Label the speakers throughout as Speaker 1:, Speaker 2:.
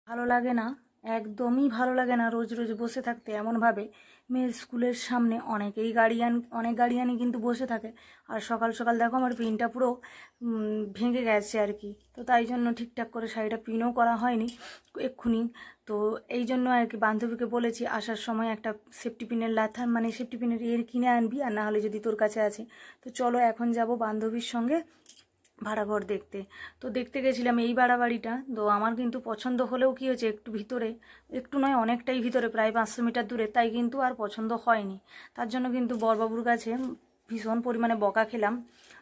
Speaker 1: ভালো লাগে না, একদমই ভালো লাগে না রোজ রোজ বসে থাকতে এমনভাবে। মেয়ের স্কুলের সামনে অনেক গার্ডিয়ানই কিন্তু বসে থাকে। আর সকাল সকাল দেখো আমার পিনটা পুরো ভেঙে গেছে আর কি। তো তাই জন্য ঠিকঠাক করে শাড়িটা পিনও করা হয়নি এক্ষুনি। তো এই জন্য আর কি বান্ধবীকে বলেছি আসার সময় একটা সেফটি পিনের লাথা, মানে সেফটি পিনের কিনে আনবি, আর না হলে যদি তোর কাছে আছে। তো চলো এখন যাব বান্ধবীর সঙ্গে ভাড়াঘর দেখতে। তো দেখতে গেছিলাম এই বাড়িটা। তো আমার কিন্তু পছন্দ হলেও কি হয়েছে, একটু ভিতরে, একটু নয় অনেকটাই ভিতরে, প্রায় 500 মিটার দূরে, তাই কিন্তু আর পছন্দ হয়নি। তার জন্য কিন্তু বরবাবুর কাছে ভীষণ পরিমাণে বকা খেলাম।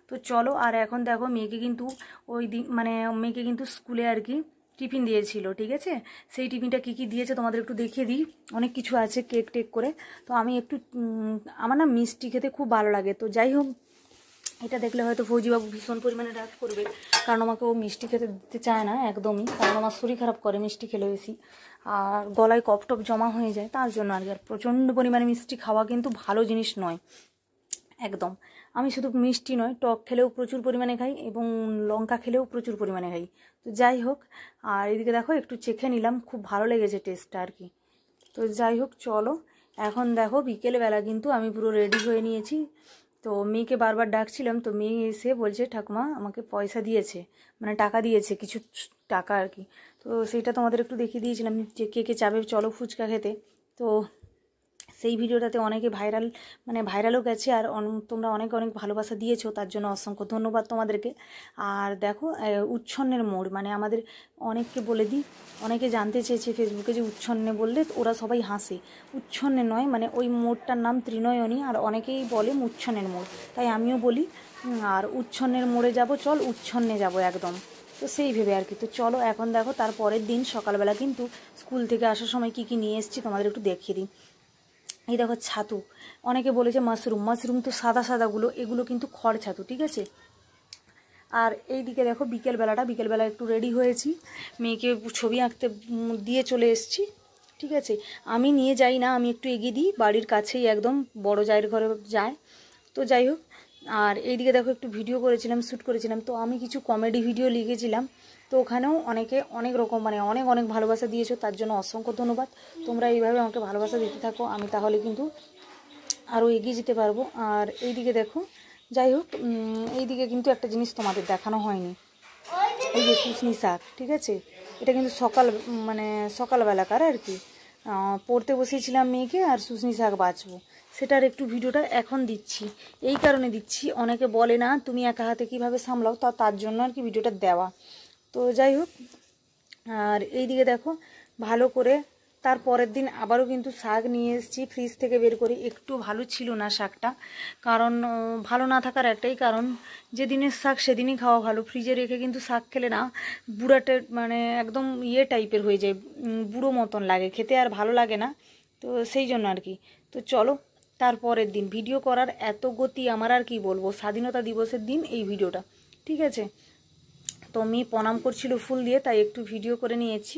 Speaker 1: তো চলো, আর এখন দেখো মেয়েকে কিন্তু ওই দিন মানে মেয়েকে কিন্তু স্কুলে আর কি টিফিন দিয়েছিল, ঠিক আছে। সেই টিফিনটা কী কী দিয়েছে তোমাদের একটু দেখিয়ে দিই। অনেক কিছু আছে কেক টেক করে। তো আমি একটু আমার না মিষ্টি খেতে খুব ভালো লাগে। তো যাই হোক, এটা দেখলে হয়তো ফৌজিবাবু ভীষণ পরিমাণে রাগ করবে, কারণ আমাকে ও মিষ্টি খেতে দিতে চায় না একদমই, কারণ আমার শরীর খারাপ করে মিষ্টি খেলে বেশি, আর গলায় কফ টপ জমা হয়ে যায়, তার জন্য আর কি। আর প্রচণ্ড পরিমাণে মিষ্টি খাওয়া কিন্তু ভালো জিনিস নয় একদম। আমি শুধু মিষ্টি নয়, টক খেলেও প্রচুর পরিমাণে খাই এবং লঙ্কা খেলেও প্রচুর পরিমাণে খাই। তো যাই হোক, আর এদিকে দেখো একটু চেখে নিলাম, খুব ভালো লেগেছে টেস্টটা আর কি। তো যাই হোক চলো, এখন দেখো বিকেলবেলা কিন্তু আমি পুরো রেডি হয়ে নিয়েছি। তো মেয়েকে বারবার ডাকছিলাম, তো মেয়ে এসে বলছে ঠাকুমা আমাকে পয়সা দিয়েছে, মানে টাকা দিয়েছে, কিছু টাকা আর কি। তো সেইটা তোমাদের একটু দেখিয়ে দিয়েছিলাম যে কে কে যাবে চলো ফুচকা খেতে। তো সেই ভিডিওটাতে অনেকে ভাইরালও গেছে, আর তোমরা অনেক অনেক ভালোবাসা দিয়েছো, তার জন্য অসংখ্য ধন্যবাদ তোমাদেরকে। আর দেখো উচ্ছন্নের মোড়, মানে আমাদের অনেককে বলে দিই, অনেকে জানতে চেয়েছে ফেসবুকে যে উচ্ছন্নে বললে ওরা সবাই হাসে। উচ্ছন্নে নয়, মানে ওই মোড়টার নাম ত্রিনয়নী, আর অনেকেই বলে উচ্ছন্নের মোড়, তাই আমিও বলি। আর উচ্ছন্নের মোড়ে যাব, চল উচ্ছন্নে যাব একদম। তো সেই ভেবে আর কি। তো চলো এখন দেখো, তার পরের দিন সকালবেলা কিন্তু স্কুল থেকে আসার সময় কি কি নিয়ে এসেছি তোমাদের একটু দেখিয়ে দিই। এই দেখো ছাতু, অনেকে বলেছে মাশরুম তো সাদা সাদাগুলো, এগুলো কিন্তু খড় ছাতু, ঠিক আছে। আর এই দিকে দেখো বিকেলবেলা একটু রেডি হয়েছি, মেয়েকে ছবি আঁকতে দিয়ে চলে এসেছি, ঠিক আছে। আমি নিয়ে যাই না, আমি একটু এগিয়ে দিই, বাড়ির কাছেই একদম বড় জায়ের ঘরে যায়। তো যাই হোক, আর এইদিকে দেখো একটু ভিডিও করেছিলাম, শ্যুট করেছিলাম। তো আমি কিছু কমেডি ভিডিও লিখেছিলাম, তো ওখানেও অনেকে অনেক রকম মানে অনেক অনেক ভালোবাসা দিয়েছো, তার জন্য অসংখ্য ধন্যবাদ। তোমরা এইভাবে আমাকে ভালোবাসা দিতে থাকো, আমি তাহলে কিন্তু আরও এগিয়ে যেতে পারবো। আর এইদিকে দেখো, যাই হোক, এইদিকে কিন্তু একটা জিনিস তোমাদের দেখানো হয়নি, এই যে শুশনি শাক, ঠিক আছে। এটা কিন্তু সকালবেলাকার আর কি। পড়তে বসিয়েছিলাম মেয়েকে, আর শুশনি শাক বাছবো, সেটার একটু ভিডিওটা এখন দিচ্ছি। এই কারণে দিচ্ছি, অনেকে বলে না তুমি একা হাতে কীভাবে সামলাও, তার জন্য আর কি ভিডিওটা দেওয়া। তো যাই হোক, আর এইদিকে দেখো ভালো করে, তার পরের দিন আবারও কিন্তু শাক নিয়ে এসেছি ফ্রিজ থেকে বের করে। একটু ভালো ছিল না শাকটা, কারণ ভালো না থাকার একটাই কারণ, যেদিনের শাক সেদিনই খাওয়া ভালো। ফ্রিজে রেখে কিন্তু শাক খেলে না বুড়াটে মানে একদম টাইপের হয়ে যায়, বুড়ো মতন লাগে খেতে, আর ভালো লাগে না। তো সেই জন্য আর কি। তো চলো, তারপরের দিন ভিডিও করার এত গতি আমার, আর কি বলবো, স্বাধীনতা দিবসের দিন এই ভিডিওটা, ঠিক আছে। তো মেয়ে প্রণাম করছিল ফুল দিয়ে, তাই একটু ভিডিও করে নিয়েছি।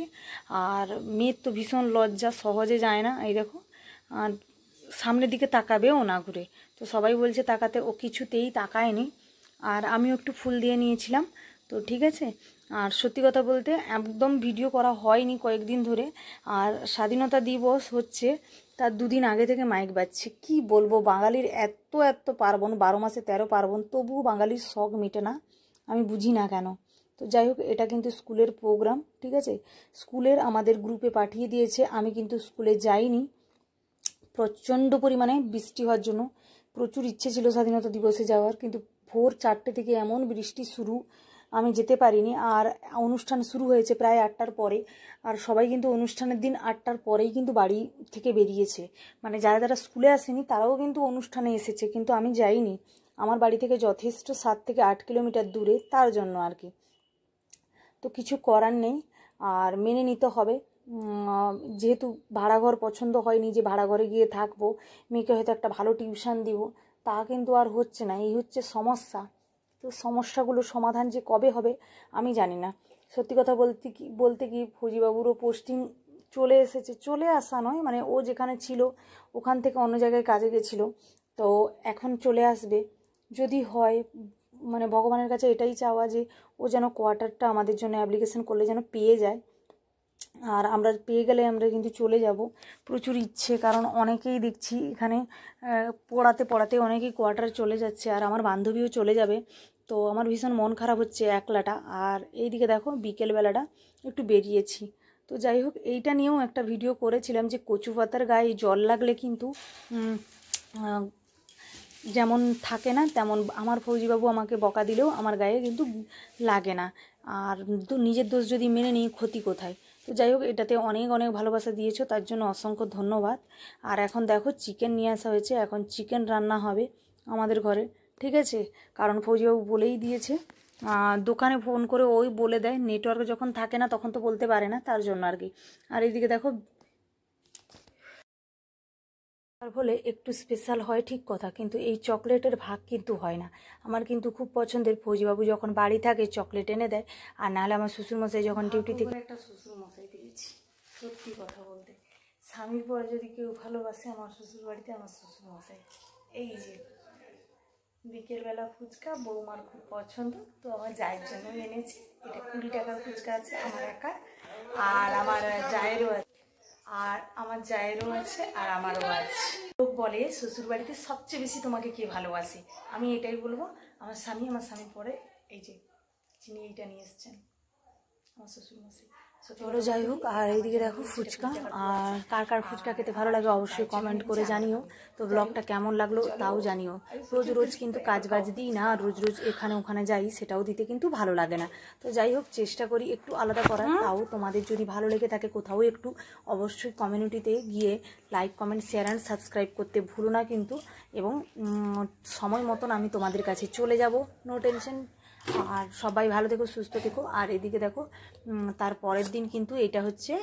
Speaker 1: আর মেয়ের তো ভীষণ লজ্জা, সহজে যায় না, এই দেখো, আর সামনের দিকে তাকাবেও না ঘুরে। তো সবাই বলছে তাকাতে, ও কিছুতেই তাকায়নি। আর আমিও একটু ফুল দিয়ে নিয়েছিলাম। তো ঠিক আছে। আর সত্যি কথা বলতে একদম ভিডিও করা হয়নি কয়েকদিন ধরে। আর স্বাধীনতা দিবস হচ্ছে তার 2 দিন আগে থেকে মাইক বাজছে। কি বলবো, বাঙালির এত এত পার্বণ, 12 মাসে 13 পার্বণ, তবুও বাঙালির শখ মিটে না, আমি বুঝি না কেন। তো যাই হোক, এটা কিন্তু স্কুলের প্রোগ্রাম, ঠিক আছে। স্কুলের আমাদের গ্রুপে পাঠিয়ে দিয়েছে, আমি কিন্তু স্কুলে যাইনি প্রচণ্ড পরিমাণে বৃষ্টি হওয়ার জন্য। প্রচুর ইচ্ছে ছিল স্বাধীনতা দিবসে যাওয়ার, কিন্তু ভোর 4টে থেকে এমন বৃষ্টি শুরু, আমি যেতে পারিনি। আর অনুষ্ঠান শুরু হয়েছে প্রায় 8টার পরে, আর সবাই কিন্তু অনুষ্ঠানের দিন 8টার পরেই কিন্তু বাড়ি থেকে বেরিয়েছে, মানে যারা যারা স্কুলে আসেনি তারাও কিন্তু অনুষ্ঠানে এসেছে, কিন্তু আমি যাইনি। আমার বাড়ি থেকে যথেষ্ট 7 থেকে 8 কিলোমিটার দূরে, তার জন্য আর কি। তো কিছু করার নেই, আর মেনে নিতে হবে। যেহেতু ভাড়াঘর পছন্দ হয়নি যে ভাড়াঘরে গিয়ে থাকবো, মেয়েকে হয়তো একটা ভালো টিউশন দিব, তা কিন্তু আর হচ্ছে না, এই হচ্ছে সমস্যা। তো সমস্যাগুলো সমাধান যে কবে হবে আমি জানি না। সত্যি কথা বলতে কি ফৌজিবাবুরও পোস্টিং চলে এসেছে, চলে আসা নয়, মানে ও যেখানে ছিল ওখান থেকে অন্য জায়গায় কাজে গেছিলো, তো এখন চলে আসবে যদি হয়। মানে ভগবানের কাছে এটাই চাওয়া যে ও যেন কোয়ার্টারটা আমাদের জন্য অ্যাপ্লিকেশন করলে যেন পেয়ে যায়। আর আমরা পেয়ে গেলে আমরা কিন্তু চলে যাব, প্রচুর ইচ্ছে, কারণ অনেকেই দেখছি এখানে পড়াতে পড়াতে অনেকেই কোয়ার্টারে চলে যাচ্ছে, আর আমার বান্ধবীও চলে যাবে। তো আমার ভীষণ মন খারাপ হচ্ছে একলাটা। আর এইদিকে দেখো বিকেলবেলাটা একটু বেরিয়েছি। তো যাই হোক, এইটা নিয়েও একটা ভিডিও করেছিলাম যে কচু পাতার গায়ে জল লাগলে কিন্তু যেমন থাকে না তেমন, আমার ফৌজিবাবু আমাকে বকা দিলেও আমার গায়ে কিন্তু লাগে না। আর তো নিজের দোষ যদি মেনে নিই, ক্ষতি কোথায়? তো যাই হোক, এটাতে অনেক অনেক ভালোবাসা দিয়েছো, তার জন্য অসংখ্য ধন্যবাদ। আর এখন দেখো চিকেন নিয়ে আসা হয়েছে, এখন চিকেন রান্না হবে আমাদের ঘরে, ঠিক আছে? কারণ ফৌজিবাবু বলেই দিয়েছে, দোকানে ফোন করে ওই বলে দেয়, নেটওয়ার্ক যখন থাকে না তখন তো বলতে পারে না, তার জন্য আর কি। আর এইদিকে দেখো, তার ফলে একটু স্পেশাল হয় ঠিক কথা, কিন্তু এই চকলেটের ভাগ কিন্তু হয় না। আমার কিন্তু খুব পছন্দের, ফৌজিবাবু যখন বাড়ি থাকে চকলেট এনে দেয়, আর নাহলে আমার শ্বশুরমশাই যখন ডিউটি থেকে একটা শ্বশুরমশাই দিয়েছি। সত্যি কথা বলতে, স্বামীর পর যদি কেউ ভালোবাসে আমার শ্বশুর বাড়িতে আমার শ্বশুরমশাই। এই যে বিকেলবেলা ফুচকা বৌমার খুব পছন্দ, তো আমার জায়ের জন্য এনেছি। এটা 20 টাকার ফুচকা আছে আমার একা, আর আমার জায়েরও আছে, আর আমারও আছে। লোক বলে শ্বশুর বাড়িতে সবচেয়ে বেশি তোমাকে কে ভালোবাসে, আমি এটাই বলবো আমার স্বামী। আমার স্বামীর পরে এই যে যিনি এইটা নিয়ে এসছেন আমার শ্বশুরমশাই। চলো যাই হোক, আর এইদিকে দেখো ফুচকা। আর কার কার ফুচকা খেতে ভালো লাগে অবশ্যই কমেন্ট করে জানিও। তো ব্লগটা কেমন লাগলো তাও জানিও। রোজ রোজ কিন্তু কাজ বাজ দিই না, রোজ রোজ এখানে ওখানে যাই, সেটাও দিতে কিন্তু ভালো লাগে না। তো যাই হোক, চেষ্টা করি একটু আলাদা করার। তাও তোমাদের যদি ভালো লেগে থাকে কোথাও একটু, অবশ্যই কমিউনিটিতে গিয়ে like comment share and subscribe করতে ভুলো না কিন্তু। এবং সময় মতন আমি তোমাদের কাছে চলে যাব, নো টেনশন। আর সবাই ভালো থেকো, সুস্থ থেকো। আর এদিকে দেখো, তার পরের দিন কিন্তু এটা হচ্ছে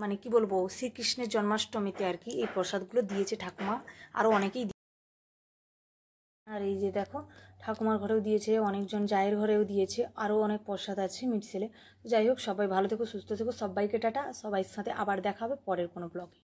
Speaker 1: মানে কি বলবো, শ্রীকৃষ্ণের জন্মাষ্টমীতে আর কি এই প্রসাদগুলো দিয়েছে ঠাকুমা, আরও অনেকেই। আর এই যে দেখো, ঠাকুমার ঘরেও দিয়েছে, অনেকজন জায়ের ঘরেও দিয়েছে, আরও অনেক প্রসাদ আছে মিটসেলে। যাই হোক, সবাই ভালো থেকো, সুস্থ থেকো, সবাইকে টাটা। সবাই সাথে আবার দেখা হবে পরের কোনো ব্লগে।